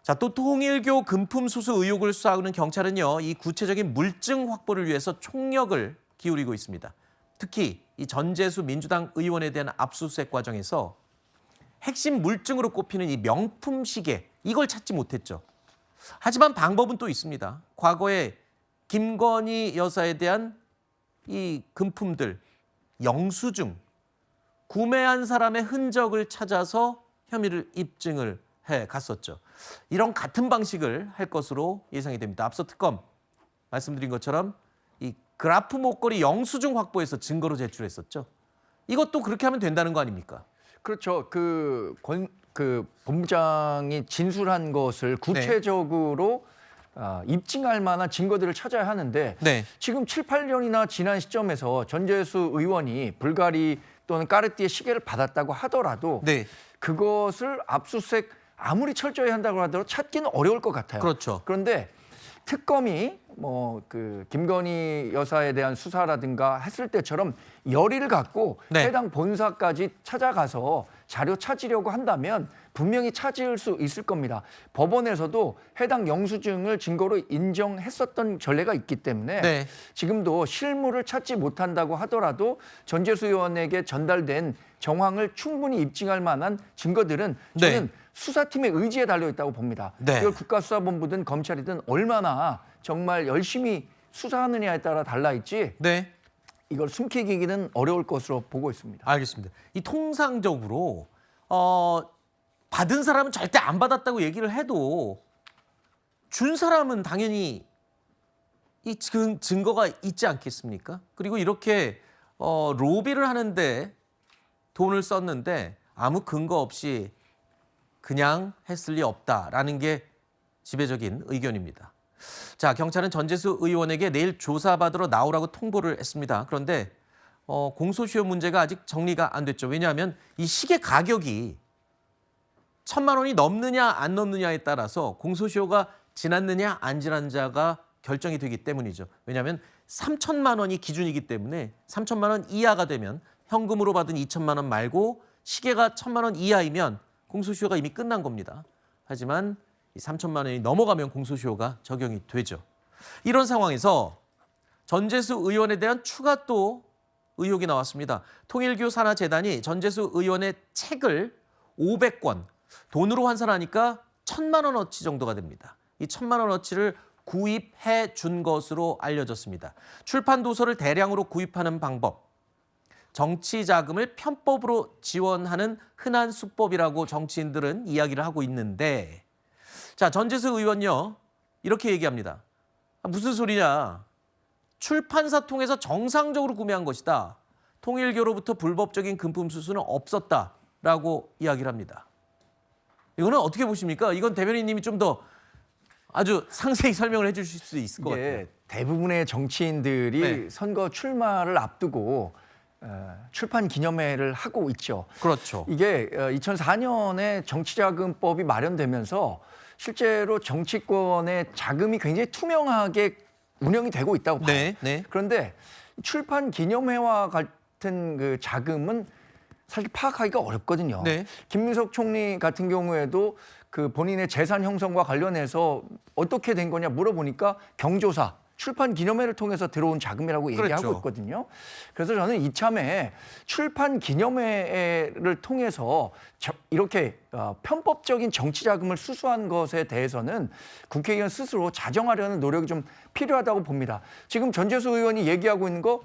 자, 또 통일교 금품 수수 의혹을 수사하는 경찰은요, 이 구체적인 물증 확보를 위해서 총력을 기울이고 있습니다. 특히 이 전재수 민주당 의원에 대한 압수수색 과정에서 핵심 물증으로 꼽히는 이 명품 시계, 이걸 찾지 못했죠. 하지만 방법은 또 있습니다. 과거에 김건희 여사에 대한 이 금품들, 영수증, 구매한 사람의 흔적을 찾아서 혐의를 입증을 해 갔었죠. 이런 같은 방식을 할 것으로 예상이 됩니다. 앞서 특검 말씀드린 것처럼 이 그라프 목걸이 영수증 확보해서 증거로 제출했었죠. 이것도 그렇게 하면 된다는 거 아닙니까? 그렇죠. 그 본부장이 진술한 것을 구체적으로 입증할 만한 증거들을 찾아야 하는데 네. 지금 7, 8년이나 지난 시점에서 전재수 의원이 불가리 또는 까르띠에 시계를 받았다고 하더라도 네. 그것을 압수수색 아무리 철저히 한다고 하더라도 찾기는 어려울 것 같아요. 그렇죠. 그런데 특검이 김건희 여사에 대한 수사라든가 했을 때처럼 열의를 갖고 네. 해당 본사까지 찾아가서 자료 찾으려고 한다면 분명히 찾을 수 있을 겁니다. 법원에서도 해당 영수증을 증거로 인정했었던 전례가 있기 때문에 네. 지금도 실물을 찾지 못한다고 하더라도 전재수 의원에게 전달된 정황을 충분히 입증할 만한 증거들은 저는 수사팀의 의지에 달려 있다고 봅니다. 네. 이걸 국가수사본부든 검찰이든 얼마나 정말 열심히 수사하느냐에 따라 달라 있지 네. 이걸 숨기기는 어려울 것으로 보고 있습니다. 알겠습니다. 이 통상적으로 받은 사람은 절대 안 받았다고 얘기를 해도 준 사람은 당연히 이 증거가 있지 않겠습니까? 그리고 이렇게 로비를 하는데 돈을 썼는데 아무 근거 없이 그냥 했을 리 없다라는 게 지배적인 의견입니다. 자, 경찰은 전재수 의원에게 내일 조사받으러 나오라고 통보를 했습니다. 그런데 공소시효 문제가 아직 정리가 안 됐죠. 왜냐하면 이 시계 가격이 1,000만 원이 넘느냐 안 넘느냐에 따라서 공소시효가 지났느냐 안 지났느냐가 결정이 되기 때문이죠. 왜냐하면 3,000만 원이 기준이기 때문에 3,000만 원 이하가 되면 현금으로 받은 2,000만 원 말고 시계가 1,000만 원 이하이면 공소시효가 이미 끝난 겁니다. 하지만 이 3,000만 원이 넘어가면 공소시효가 적용이 되죠. 이런 상황에서 전재수 의원에 대한 추가 또 의혹이 나왔습니다. 통일교 산하재단이 전재수 의원의 책을 500권, 돈으로 환산하니까 1,000만 원어치 정도가 됩니다. 이 1,000만 원어치를 구입해 준 것으로 알려졌습니다. 출판 도서를 대량으로 구입하는 방법, 정치 자금을 편법으로 지원하는 흔한 수법이라고 정치인들은 이야기를 하고 있는데, 자, 전재수 의원요 이렇게 얘기합니다. 무슨 소리냐? 출판사 통해서 정상적으로 구매한 것이다. 통일교로부터 불법적인 금품 수수는 없었다라고 이야기를 합니다. 이거는 어떻게 보십니까? 이건 대변인님이 좀 더 아주 상세히 설명을 해주실 수 있을 것 같아요. 대부분의 정치인들이 선거 출마를 앞두고 출판 기념회를 하고 있죠. 그렇죠. 이게 2004년에 정치자금법이 마련되면서 실제로 정치권의 자금이 굉장히 투명하게 운영이 되고 있다고 봐요. 그런데 출판 기념회와 같은 그 자금은 사실 파악하기가 어렵거든요. 김민석 총리 같은 경우에도 그 본인의 재산 형성과 관련해서 어떻게 된 거냐 물어보니까 경조사, 출판 기념회를 통해서 들어온 자금이라고 얘기하고 있거든요. 그래서 저는 이참에 출판 기념회를 통해서 이렇게 편법적인 정치 자금을 수수한 것에 대해서는 국회의원 스스로 자정하려는 노력이 좀 필요하다고 봅니다. 지금 전재수 의원이 얘기하고 있는 거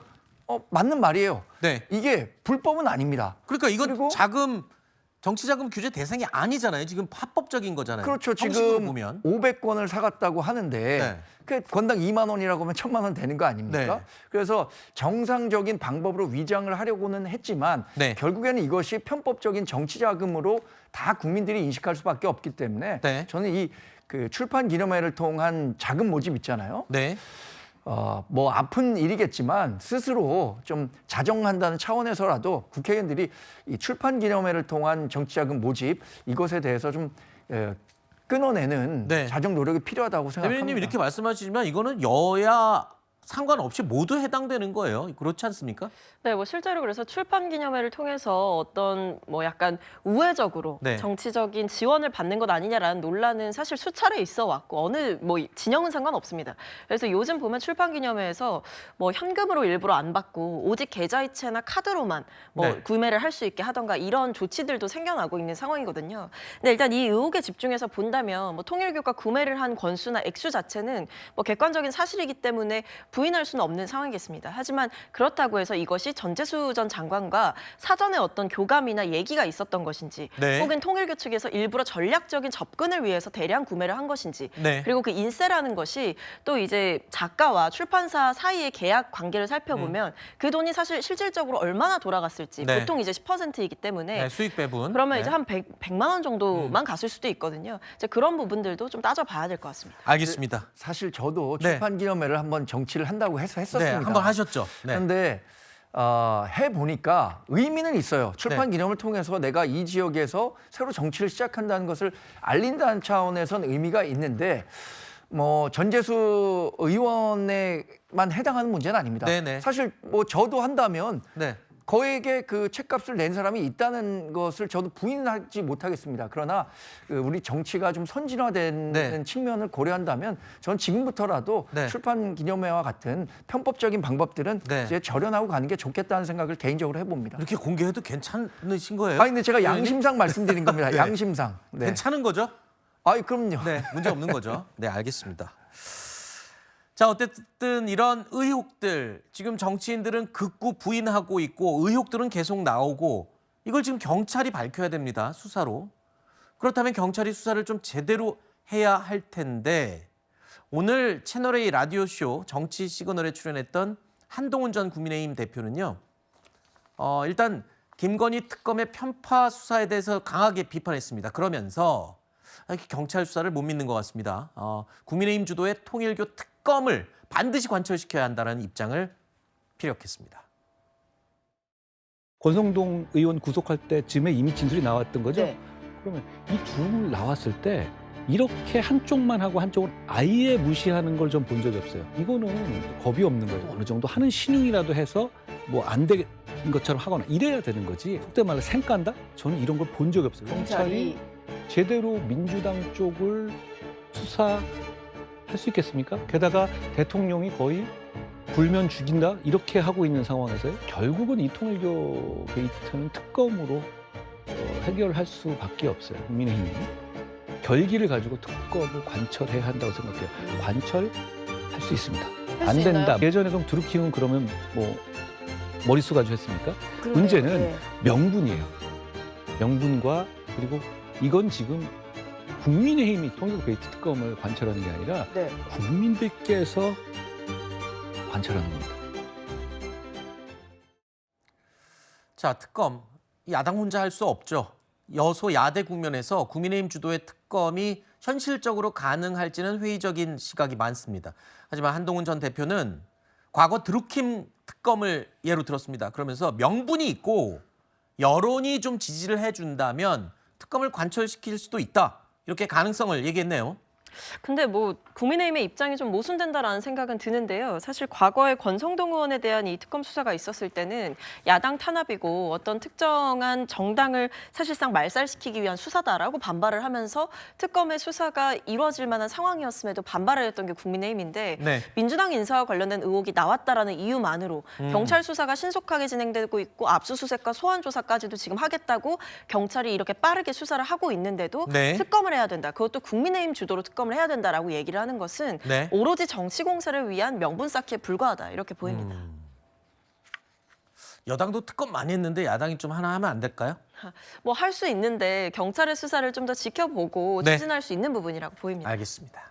맞는 말이에요. 이게 불법은 아닙니다. 그러니까 이건 자금, 정치자금 규제 대상이 아니잖아요. 지금 합법적인 거잖아요. 그렇죠. 지금 보면. 500권을 사갔다고 하는데 그 권당 2만 원이라고 하면 1,000만 원 되는 거 아닙니까? 그래서 정상적인 방법으로 위장을 하려고는 했지만 결국에는 이것이 편법적인 정치자금으로 다 국민들이 인식할 수밖에 없기 때문에 저는 이 그 출판 기념회를 통한 자금 모집 있잖아요. 뭐 아픈 일이겠지만 스스로 좀 자정한다는 차원에서라도 국회의원들이 이 출판 기념회를 통한 정치자금 모집 이것에 대해서 좀 끊어내는 자정 노력이 필요하다고 생각합니다. 대변인님 이렇게 말씀하시지만 이거는 여야 상관없이 모두 해당되는 거예요. 그렇지 않습니까? 네, 뭐 실제로 그래서 출판 기념회를 통해서 어떤 뭐 약간 우회적으로 네. 정치적인 지원을 받는 것 아니냐라는 논란은 사실 수차례 있어 왔고 어느 뭐 진영은 상관없습니다. 그래서 요즘 보면 출판 기념회에서 뭐 현금으로 일부러 안 받고 오직 계좌이체나 카드로만 뭐 네. 구매를 할 수 있게 하던가 이런 조치들도 생겨나고 있는 상황이거든요. 근데 일단 이 의혹에 집중해서 본다면 뭐 통일교가 구매를 한 건수나 액수 자체는 뭐 객관적인 사실이기 때문에 부인할 수는 없는 상황이겠습니다. 하지만 그렇다고 해서 이것이 전재수 전 장관과 사전에 어떤 교감이나 얘기가 있었던 것인지 네. 혹은 통일교 측에서 일부러 전략적인 접근을 위해서 대량 구매를 한 것인지 네. 그리고 그 인세라는 것이 또 이제 작가와 출판사 사이의 계약 관계를 살펴보면 그 돈이 사실 실질적으로 얼마나 돌아갔을지 네. 보통 이제 10%이기 때문에 네, 수익 배분. 그러면 네. 이제 한 100만 원 정도만 갔을 수도 있거든요. 이제 그런 부분들도 좀 따져봐야 될 것 같습니다. 알겠습니다. 사실 저도 네. 출판 기념회를 한번 정치를 한다고 해서 네, 했었습니다. 한번 하셨죠. 네. 그런데 해보니까 의미는 있어요. 출판 네. 기념을 통해서 내가 이 지역에서 새로 정치를 시작한다는 것을 알린다는 차원에선 의미가 있는데 뭐 전재수 의원에만 해당하는 문제는 아닙니다. 네네. 사실 뭐 저도 한다면 네. 거액의 그 책값을 낸 사람이 있다는 것을 저도 부인하지 못하겠습니다. 그러나 우리 정치가 좀 선진화되는 네. 측면을 고려한다면 전 지금부터라도 네. 출판 기념회와 같은 편법적인 방법들은 네. 이제 절연하고 가는 게 좋겠다는 생각을 개인적으로 해봅니다. 이렇게 공개해도 괜찮으신 거예요? 아니 근데 제가 양심상 말씀드린 겁니다. 네. 양심상. 네. 괜찮은 거죠? 아이 그럼요. 네, 문제 없는 거죠. 네, 알겠습니다. 자, 어쨌든 이런 의혹들 지금 정치인들은 극구 부인하고 있고 의혹들은 계속 나오고 이걸 지금 경찰이 밝혀야 됩니다. 수사로. 그렇다면 경찰이 수사를 좀 제대로 해야 할 텐데 오늘 채널A 라디오쇼 정치 시그널에 출연했던 한동훈 전 국민의힘 대표는요. 일단 김건희 특검의 편파 수사에 대해서 강하게 비판했습니다. 그러면서 경찰 수사를 못 믿는 것 같습니다. 국민의힘 주도의 통일교 특검을 반드시 관철시켜야 한다는 입장을 피력했습니다. 권성동 의원 구속할 때쯤에 이미 진술이 나왔던 거죠? 네. 그러면 이 둘 나왔을 때 이렇게 한쪽만 하고 한쪽은 아예 무시하는 걸 좀 본 적이 없어요. 이거는 겁이 없는 거예요. 어느 정도 하는 신용이라도 해서 뭐 안 되는 것처럼 하거나 이래야 되는 거지. 속된 말로 생깐다? 저는 이런 걸 본 적이 없어요. 경찰이 제대로 민주당 쪽을 수사할 수 있겠습니까? 게다가 대통령이 거의 불면 죽인다 이렇게 하고 있는 상황에서요. 결국은 이 통일교 게이트는 특검으로 해결할 수밖에 없어요. 국민의힘이 결기를 가지고 특검을 관철해야 한다고 생각해요. 관철할 수 있습니다. 안 된다. 예전에 그럼 드루킹은 그러면 뭐 머릿수 가지고 했습니까? 그러네요. 문제는 네. 명분이에요. 명분과 그리고 이건 지금 국민의힘이 통일교 게이트 특검을 관철하는 게 아니라 네. 국민들께서 관철하는 겁니다. 자, 특검. 야당 혼자 할 수 없죠. 여소야대 국면에서 국민의힘 주도의 특검이 현실적으로 가능할지는 회의적인 시각이 많습니다. 하지만 한동훈 전 대표는 과거 드루킹 특검을 예로 들었습니다. 그러면서 명분이 있고 여론이 좀 지지를 해준다면 특검을 관철시킬 수도 있다. 이렇게 가능성을 얘기했네요. 근데 뭐 국민의힘의 입장이 좀 모순된다라는 생각은 드는데요. 사실 과거에 권성동 의원에 대한 이 특검 수사가 있었을 때는 야당 탄압이고 어떤 특정한 정당을 사실상 말살시키기 위한 수사다라고 반발을 하면서 특검의 수사가 이루어질 만한 상황이었음에도 반발을 했던 게 국민의힘인데 네. 민주당 인사와 관련된 의혹이 나왔다라는 이유만으로 경찰 수사가 신속하게 진행되고 있고 압수수색과 소환 조사까지도 지금 하겠다고 경찰이 이렇게 빠르게 수사를 하고 있는데도 네. 특검을 해야 된다. 그것도 국민의힘 주도로 특검을 해야 된다라고 얘기를 하는 것은 네. 오로지 정치 공세를 위한 명분 쌓기에 불과하다 이렇게 보입니다. 여당도 특검 많이 했는데 야당이 좀 하나 하면 안 될까요? 뭐 할 수 있는데 경찰의 수사를 좀 더 지켜보고 네. 추진할 수 있는 부분이라고 보입니다. 알겠습니다.